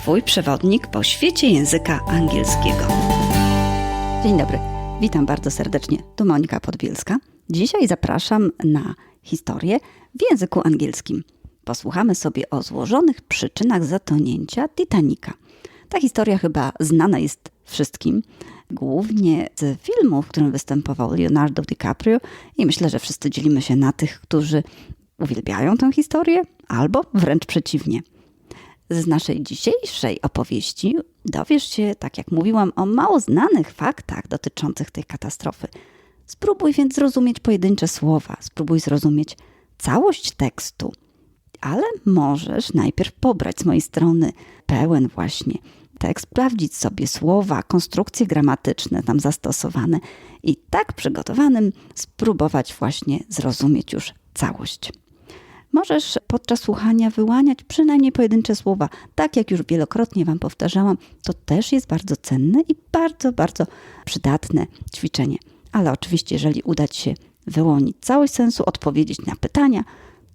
Twój przewodnik po świecie języka angielskiego. Dzień dobry, witam bardzo serdecznie. Tu Monika Podbielska. Dzisiaj zapraszam na historię w języku angielskim. Posłuchamy sobie o złożonych przyczynach zatonięcia Titanica. Ta historia chyba znana jest wszystkim, głównie z filmu, w którym występował Leonardo DiCaprio, i myślę, że wszyscy dzielimy się na tych, którzy uwielbiają tę historię, albo wręcz przeciwnie. Z naszej dzisiejszej opowieści dowiesz się, tak jak mówiłam, o mało znanych faktach dotyczących tej katastrofy. Spróbuj więc zrozumieć pojedyncze słowa, spróbuj zrozumieć całość tekstu, ale możesz najpierw pobrać z mojej strony pełen właśnie tekst, sprawdzić sobie słowa, konstrukcje gramatyczne tam zastosowane i tak przygotowanym spróbować właśnie zrozumieć już całość. Możesz podczas słuchania wyłaniać przynajmniej pojedyncze słowa. Tak jak już wielokrotnie Wam powtarzałam, to też jest bardzo cenne i bardzo, bardzo przydatne ćwiczenie. Ale oczywiście, jeżeli uda Ci się wyłonić całość sensu, odpowiedzieć na pytania,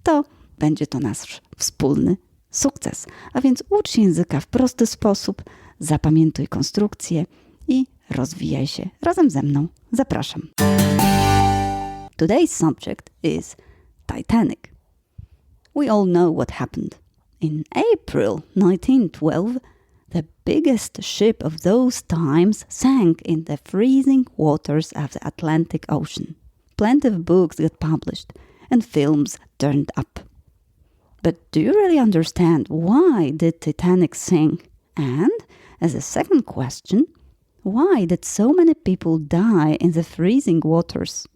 to będzie to nasz wspólny sukces. A więc ucz się języka w prosty sposób, zapamiętuj konstrukcje i rozwijaj się razem ze mną. Zapraszam. Today's subject is Titanic. We all know what happened. In April 1912, the biggest ship of those times sank in the freezing waters of the Atlantic Ocean. Plenty of books got published and films turned up. But do you really understand why did Titanic sink? And, as a second question, why did so many people die in the freezing waters?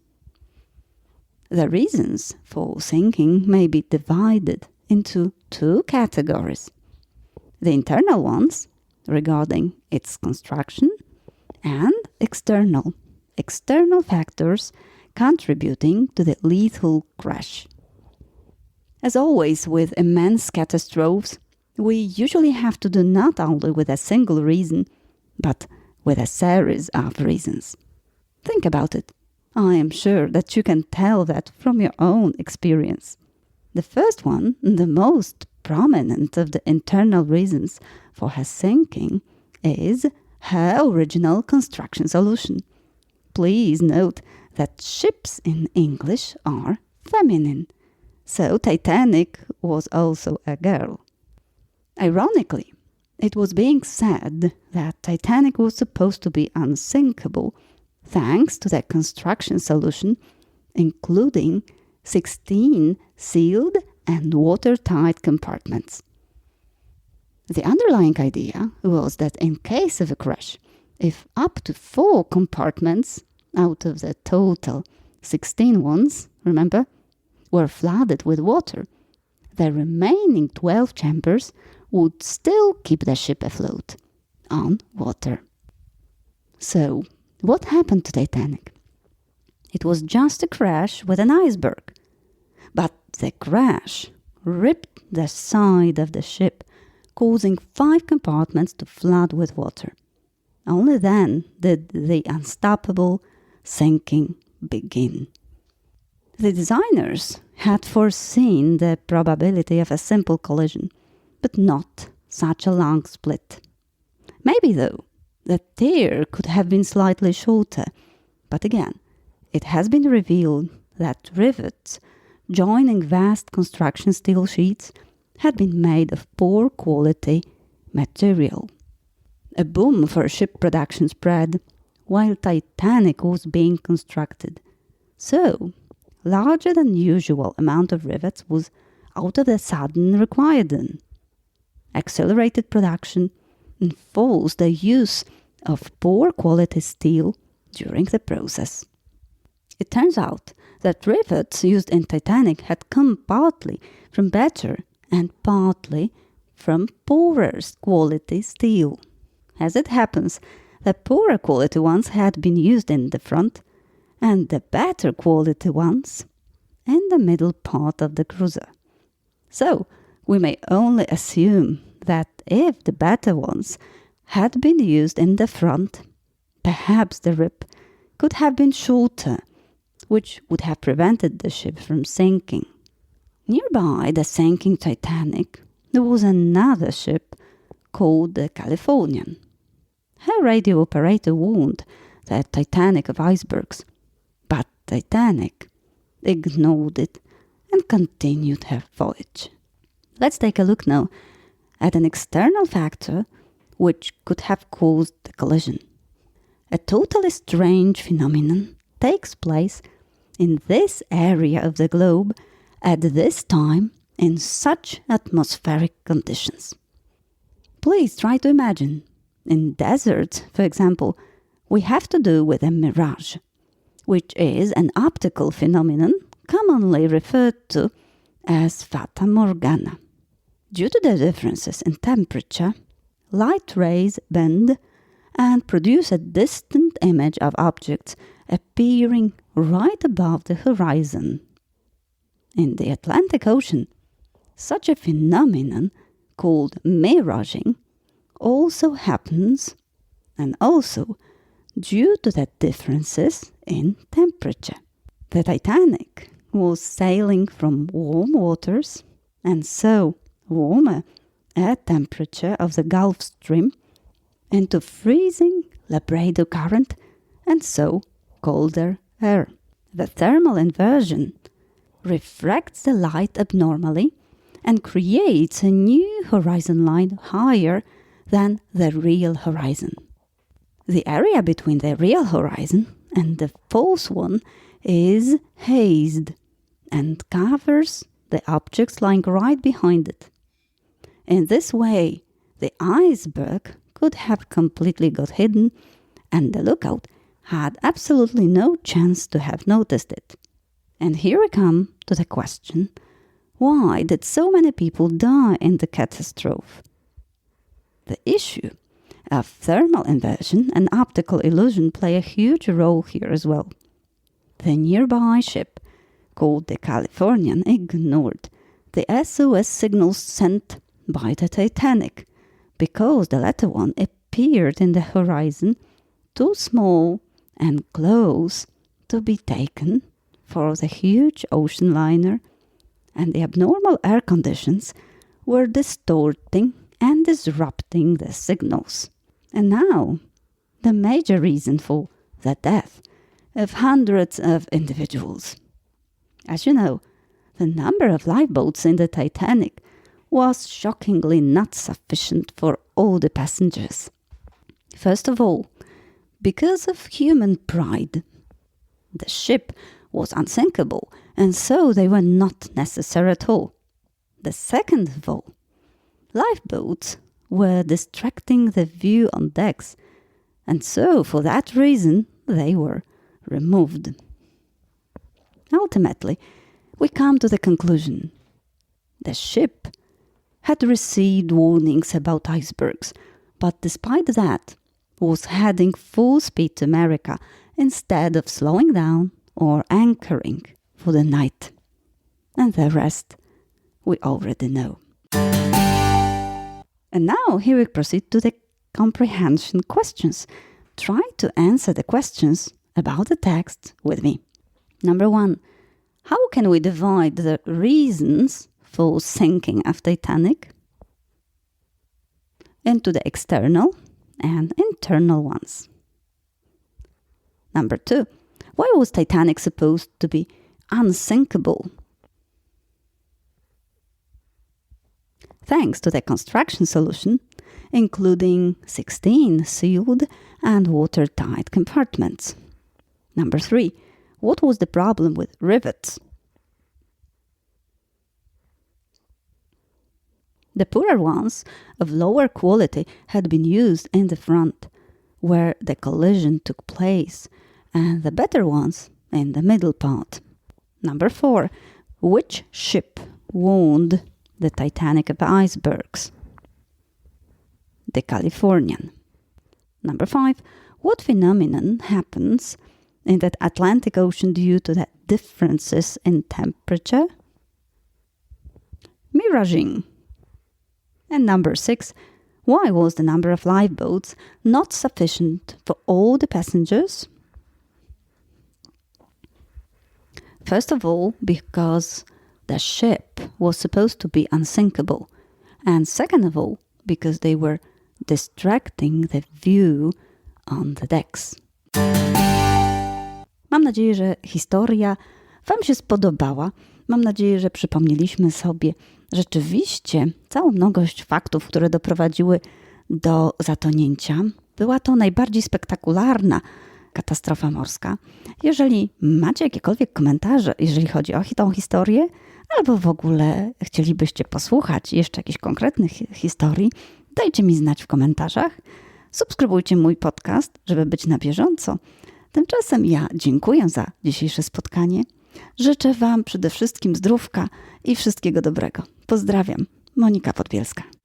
The reasons for sinking may be divided into two categories. The internal ones, regarding its construction, and external factors contributing to the lethal crash. As always with immense catastrophes, we usually have to do not only with a single reason, but with a series of reasons. Think about it. I am sure that you can tell that from your own experience. The first one, the most prominent of the internal reasons for her sinking, is her original construction solution. Please note that ships in English are feminine, so Titanic was also a girl. Ironically, it was being said that Titanic was supposed to be unsinkable thanks to the construction solution, including 16 sealed and watertight compartments. The underlying idea was that in case of a crash, if up to 4 compartments out of the total 16 ones, remember, were flooded with water, the remaining 12 chambers would still keep the ship afloat on water. So, what happened to Titanic? It was just a crash with an iceberg. But the crash ripped the side of the ship, causing 5 compartments to flood with water. Only then did the unstoppable sinking begin. The designers had foreseen the probability of a simple collision, but not such a long split. Maybe, though, the tear could have been slightly shorter, but again, it has been revealed that rivets joining vast construction steel sheets had been made of poor quality material. A boom for ship production spread while Titanic was being constructed. So, larger than usual amount of rivets was out of the sudden required then. Accelerated production enforced the use of poor quality steel during the process. It turns out that rivets used in Titanic had come partly from better and partly from poorer quality steel. As it happens, the poorer quality ones had been used in the front and the better quality ones in the middle part of the cruiser. So, we may only assume that if the better ones had been used in the front, perhaps the rip could have been shorter, which would have prevented the ship from sinking. Nearby the sinking Titanic, there was another ship called the Californian. Her radio operator warned the Titanic of icebergs, but Titanic ignored it and continued her voyage. Let's take a look now at an external factor which could have caused the collision. A totally strange phenomenon takes place in this area of the globe at this time in such atmospheric conditions. Please try to imagine. In deserts, for example, we have to do with a mirage, which is an optical phenomenon commonly referred to as fata morgana. Due to the differences in temperature, light rays bend and produce a distant image of objects appearing right above the horizon. In the Atlantic Ocean, such a phenomenon called miraging also happens, and also due to the differences in temperature. The Titanic was sailing from warm waters, and so warmer air temperature of the Gulf Stream, into freezing Labrador Current, and so colder air. The thermal inversion refracts the light abnormally and creates a new horizon line higher than the real horizon. The area between the real horizon and the false one is hazed and covers the objects lying right behind it. In this way, the iceberg could have completely got hidden, and the lookout had absolutely no chance to have noticed it. And here we come to the question, why did so many people die in the catastrophe? The issue of thermal inversion and optical illusion play a huge role here as well. The nearby ship, called the Californian, ignored the SOS signals sent by the Titanic because the latter one appeared in the horizon too small and close to be taken for the huge ocean liner, and the abnormal air conditions were distorting and disrupting the signals. And now, the major reason for the death of hundreds of individuals. As you know, the number of lifeboats in the Titanic was shockingly not sufficient for all the passengers. First of all, because of human pride, the ship was unsinkable, and so they were not necessary at all. The second of all, lifeboats were distracting the view on decks, and so for that reason they were removed. Ultimately, we come to the conclusion. The ship had received warnings about icebergs, but despite that, was heading full speed to America instead of slowing down or anchoring for the night. And the rest we already know. And now here we proceed to the comprehension questions. Try to answer the questions about the text with me. Number 1. How can we divide the reasons for sinking of Titanic into the external and internal ones? Number 2. Why was Titanic supposed to be unsinkable? Thanks to the construction solution, including 16 sealed and watertight compartments. Number 3. What was the problem with rivets? The poorer ones of lower quality had been used in the front, where the collision took place, and the better ones in the middle part. Number 4. Which ship warned the Titanic of icebergs? The Californian. Number 5. What phenomenon happens in the Atlantic Ocean due to the differences in temperature? Miraging. And number 6. Why was the number of lifeboats not sufficient for all the passengers? First of all, because the ship was supposed to be unsinkable. And second of all, because they were distracting the view on the decks. Mam nadzieję, że historia Wam się spodobała. Mam nadzieję, że przypomnieliśmy sobie rzeczywiście całą mnogość faktów, które doprowadziły do zatonięcia. Była to najbardziej spektakularna katastrofa morska. Jeżeli macie jakiekolwiek komentarze, jeżeli chodzi o tą historię, albo w ogóle chcielibyście posłuchać jeszcze jakichś konkretnych historii, dajcie mi znać w komentarzach. Subskrybujcie mój podcast, żeby być na bieżąco. Tymczasem ja dziękuję za dzisiejsze spotkanie. Życzę Wam przede wszystkim zdrówka i wszystkiego dobrego. Pozdrawiam. Monika Podbielska.